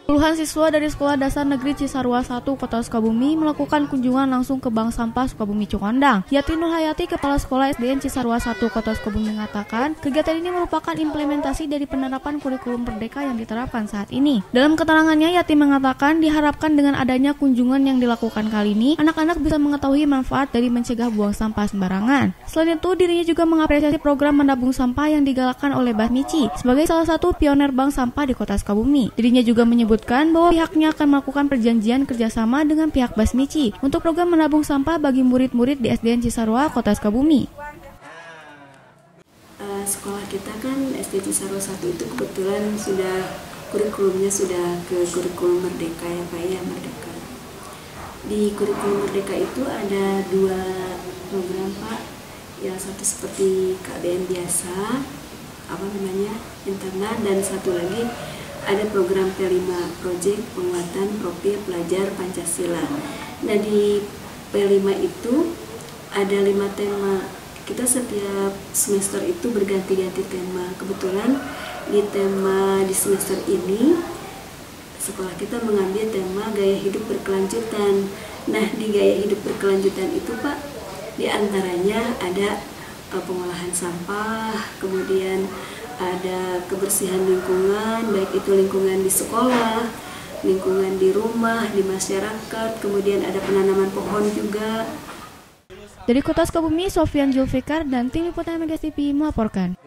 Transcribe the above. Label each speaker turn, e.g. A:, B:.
A: Puluhan siswa dari Sekolah Dasar Negeri Cisarua 1 Kota Sukabumi melakukan kunjungan langsung ke Bank Sampah Sukabumi Cikondang. Yati Nurhayati, Kepala Sekolah SDN Cisarua 1 Kota Sukabumi mengatakan, kegiatan ini merupakan implementasi dari penerapan kurikulum Merdeka yang diterapkan saat ini. Dalam keterangannya, Yati mengatakan diharapkan dengan adanya kunjungan yang dilakukan kali ini, anak-anak bisa mengetahui manfaat dari mencegah buang sampah sembarangan. Selain itu, dirinya juga mengapresiasi program menabung sampah yang digalakkan oleh Basmici sebagai salah satu pioner bank sampah di Kota Sukabumi. Dirinya juga menyebutkan bahwa pihaknya akan melakukan perjanjian kerjasama dengan pihak Basmici untuk program menabung sampah bagi murid-murid di SDN Cisarua, Kota Sukabumi.
B: Sekolah kita kan SD Cisarua 1 itu kebetulan sudah kurikulumnya sudah ke kurikulum Merdeka ya Pak ya, Merdeka. Di kurikulum Merdeka itu ada 2 program Pak, yang satu seperti KBM biasa, internal, dan satu lagi ada program P5 Project Penguatan Profil Pelajar Pancasila. Nah di P5 itu ada 5 tema. Kita setiap semester itu berganti-ganti tema. Kebetulan di semester ini sekolah kita mengambil tema gaya hidup berkelanjutan. Nah di gaya hidup berkelanjutan itu Pak, di antaranya ada pengolahan sampah, kemudian ada kebersihan lingkungan, baik itu lingkungan di sekolah, lingkungan di rumah, di masyarakat, kemudian ada penanaman pohon juga.
A: Dari Kota Sukabumi, Sofyan Julfikar dan tim liputan Megas TV melaporkan.